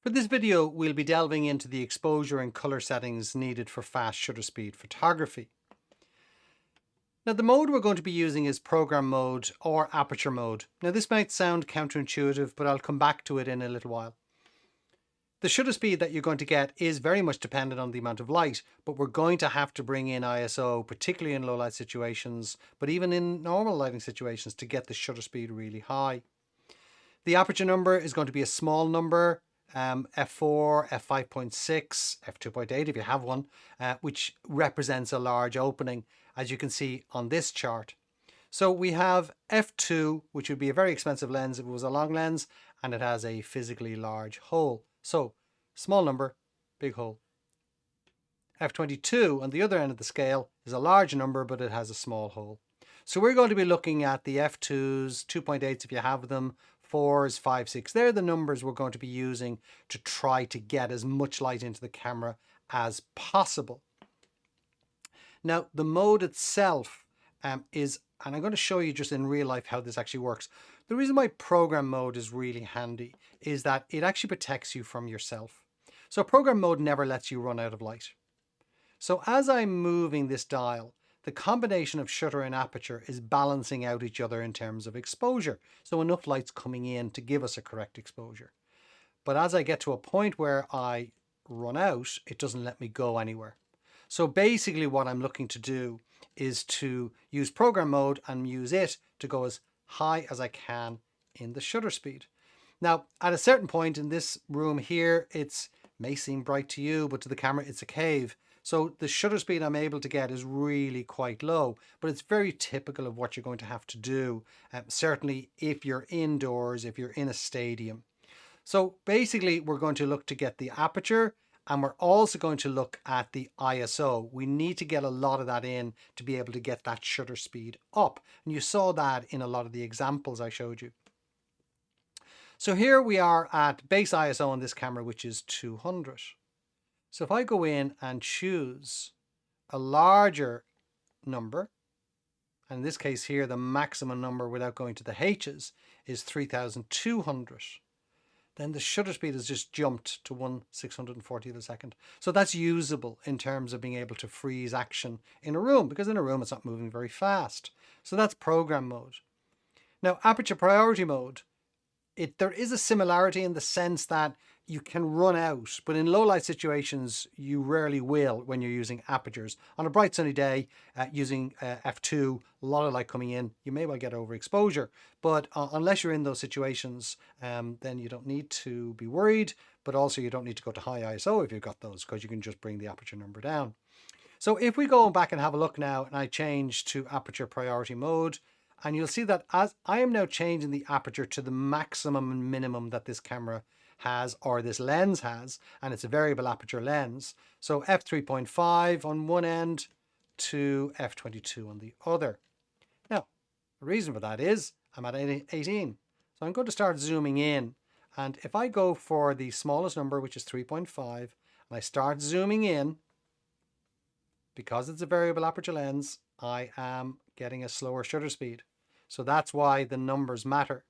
For this video, we'll be delving into the exposure and color settings needed for fast shutter speed photography. Now, the mode we're going to be using is program mode or aperture mode. Now, this might sound counterintuitive, but I'll come back to it in a little while. The shutter speed that you're going to get is very much dependent on the amount of light, but we're going to have to bring in ISO, particularly in low light situations, but even in normal lighting situations to get the shutter speed really high. The aperture number is going to be a small number, f4, f5.6, f2.8 if you have one, which represents a large opening, as you can see on this chart. So we have f2, which would be a very expensive lens if it was a long lens, and it has a physically large hole. So small number, big hole. f22 on the other end of the scale is a large number, but it has a small hole. So we're going to be looking at the f2s, 2.8s if you have them, 4s, 5, 6. They're the numbers we're going to be using to try to get as much light into the camera as possible. Now, the mode itself is, and I'm going to show you just in real life how this actually works. The reason why program mode is really handy is that it actually protects you from yourself. So program mode never lets you run out of light. So as I'm moving this dial, the combination of shutter and aperture is balancing out each other in terms of exposure. So enough light's coming in to give us a correct exposure. But as I get to a point where I run out, it doesn't let me go anywhere. So basically what I'm looking to do is to use program mode and use it to go as high as I can in the shutter speed. Now, at a certain point in this room here, it may seem bright to you, but to the camera, it's a cave. So the shutter speed I'm able to get is really quite low, but it's very typical of what you're going to have to do, certainly if you're indoors, if you're in a stadium. So basically, we're going to look to get the aperture, and we're also going to look at the ISO. We need to get a lot of that in to be able to get that shutter speed up. And you saw that in a lot of the examples I showed you. So here we are at base ISO on this camera, which is 200. So if I go in and choose a larger number, and in this case here, the maximum number without going to the H's is 3200. Then the shutter speed has just jumped to 1/640th of a second. So that's usable in terms of being able to freeze action in a room, because in a room it's not moving very fast. So that's program mode. Now, aperture priority mode, there is a similarity in the sense that you can run out, but in low light situations, you rarely will when you're using apertures. On a bright sunny day, using f2, a lot of light coming in, you may well get overexposure. But unless you're in those situations, then you don't need to be worried, but also you don't need to go to high ISO if you've got those, because you can just bring the aperture number down. So if we go back and have a look now, and I change to aperture priority mode, and you'll see that as I am now changing the aperture to the maximum and minimum that this camera has, or this lens has, and it's a variable aperture lens. So f3.5 on one end to f22 on the other. Now, the reason for that is I'm at 18. So I'm going to start zooming in. And if I go for the smallest number, which is 3.5, and I start zooming in, because it's a variable aperture lens, I am getting a slower shutter speed. So that's why the numbers matter.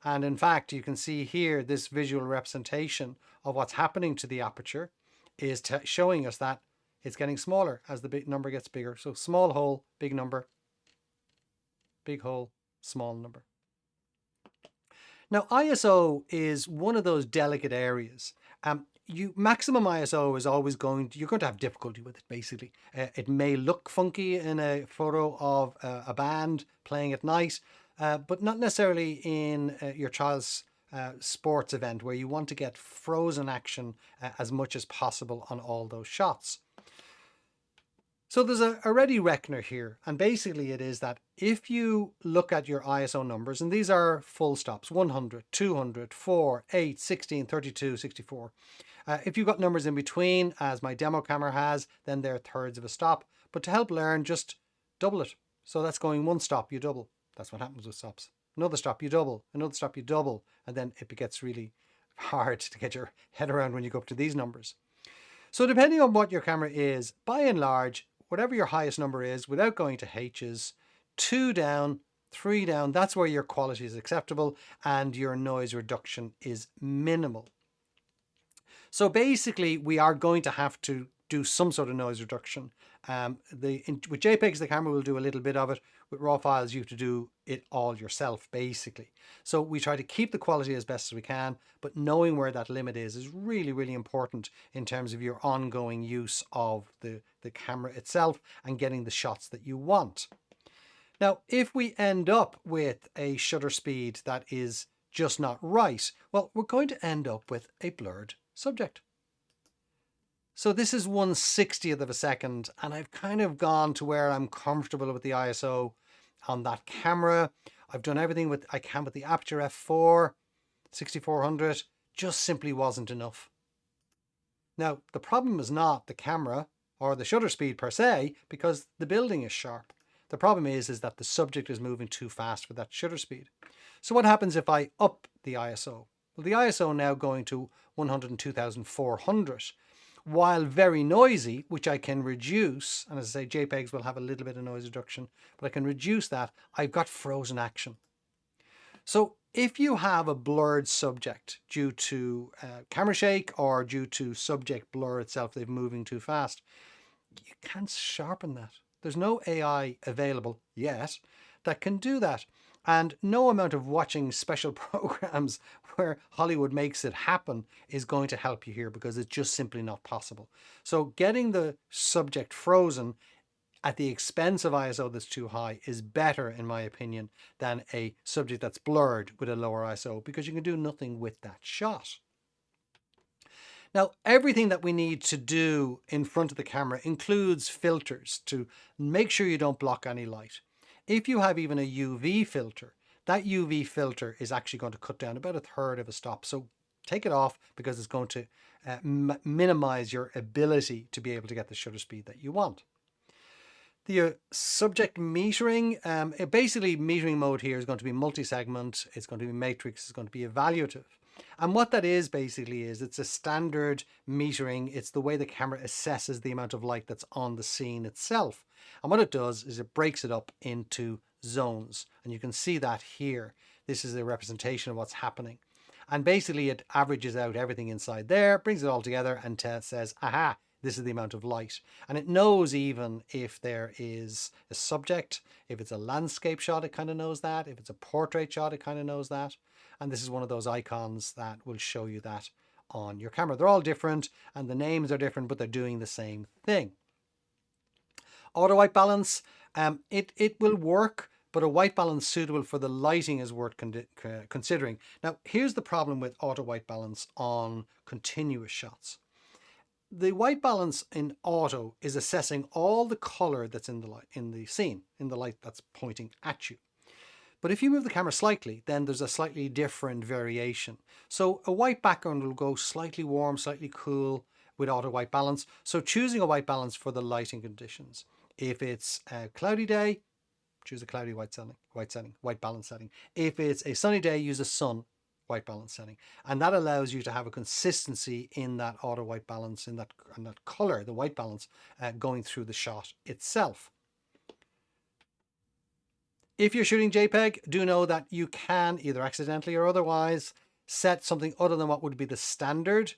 And in fact, you can see here, this visual representation of what's happening to the aperture is showing us that it's getting smaller as the big number gets bigger. So small hole, big number, big hole, small number. Now, ISO is one of those delicate areas. Maximum ISO is always you're going to have difficulty with it, basically. It may look funky in a photo of a band playing at night, but not necessarily in your child's sports event, where you want to get frozen action as much as possible on all those shots. So there's a ready reckoner here, and basically it is that if you look at your ISO numbers, and these are full stops, 100, 200, 4, 8, 16, 32, 64. If you've got numbers in between, as my demo camera has, then they're thirds of a stop. But to help learn, just double it. So that's going one stop, you double. That's what happens with stops. Another stop, you double. Another stop, you double. And then it gets really hard to get your head around when you go up to these numbers. So depending on what your camera is, by and large, whatever your highest number is, without going to H's, 2 down, 3 down, that's where your quality is acceptable and your noise reduction is minimal. So basically, we are going to have to do some sort of noise reduction. With JPEGs, the camera will do a little bit of it. With RAW files, you have to do it all yourself, basically. So we try to keep the quality as best as we can, but knowing where that limit is really, really important in terms of your ongoing use of the camera itself and getting the shots that you want. Now, if we end up with a shutter speed that is just not right, well, we're going to end up with a blurred subject. So this is 1/60th of a second, and I've kind of gone to where I'm comfortable with the ISO on that camera. I've done everything I can with the aperture f4, 6400, just simply wasn't enough. Now, the problem is not the camera or the shutter speed per se, because the building is sharp. The problem is that the subject is moving too fast for that shutter speed. So what happens if I up the ISO? Well, the ISO now going to 102,400. While very noisy, which I can reduce, and as I say, JPEGs will have a little bit of noise reduction, but I can reduce that, I've got frozen action. So if you have a blurred subject due to camera shake or due to subject blur itself, they're moving too fast, you can't sharpen that. There's no AI available yet that can do that. And no amount of watching special programs where Hollywood makes it happen is going to help you here, because it's just simply not possible. So getting the subject frozen at the expense of ISO that's too high is better, in my opinion, than a subject that's blurred with a lower ISO, because you can do nothing with that shot. Now, everything that we need to do in front of the camera includes filters to make sure you don't block any light. If you have even a UV filter, that UV filter is actually going to cut down about 1/3 of a stop. So take it off, because it's going to minimize your ability to be able to get the shutter speed that you want. The subject metering, basically metering mode here is going to be multi-segment, it's going to be matrix, it's going to be evaluative. And what that is basically is it's a standard metering. It's the way the camera assesses the amount of light that's on the scene itself. And what it does is it breaks it up into zones. And you can see that here. This is a representation of what's happening. And basically it averages out everything inside there, brings it all together and says, aha, this is the amount of light. And it knows even if there is a subject, if it's a landscape shot, it kind of knows that. If it's a portrait shot, it kind of knows that. And this is one of those icons that will show you that on your camera. They're all different and the names are different, but they're doing the same thing. Auto white balance, it will work, but a white balance suitable for the lighting is worth considering. Now, here's the problem with auto white balance on continuous shots. The white balance in auto is assessing all the color that's in the light, in the scene, in the light that's pointing at you. But if you move the camera slightly, then there's a slightly different variation. So a white background will go slightly warm, slightly cool with auto white balance. So choosing a white balance for the lighting conditions. If it's a cloudy day, choose a cloudy white balance setting. If it's a sunny day, use a sun white balance setting. And that allows you to have a consistency in that auto white balance, in that color, the white balance, going through the shot itself. If you're shooting JPEG, do know that you can either accidentally or otherwise set something other than what would be the standard.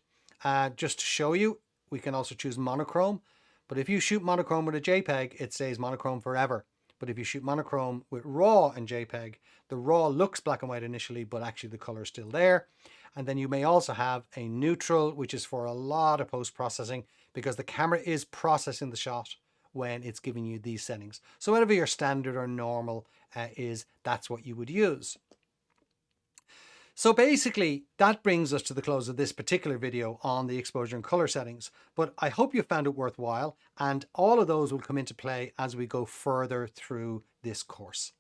Just to show you, we can also choose monochrome. But if you shoot monochrome with a JPEG, it stays monochrome forever. But if you shoot monochrome with RAW and JPEG, the RAW looks black and white initially, but actually the color is still there. And then you may also have a neutral, which is for a lot of post-processing, because the camera is processing the shot when it's giving you these settings. So whatever your standard or normal is, that's what you would use. So basically that brings us to the close of this particular video on the exposure and color settings, but I hope you found it worthwhile, and all of those will come into play as we go further through this course.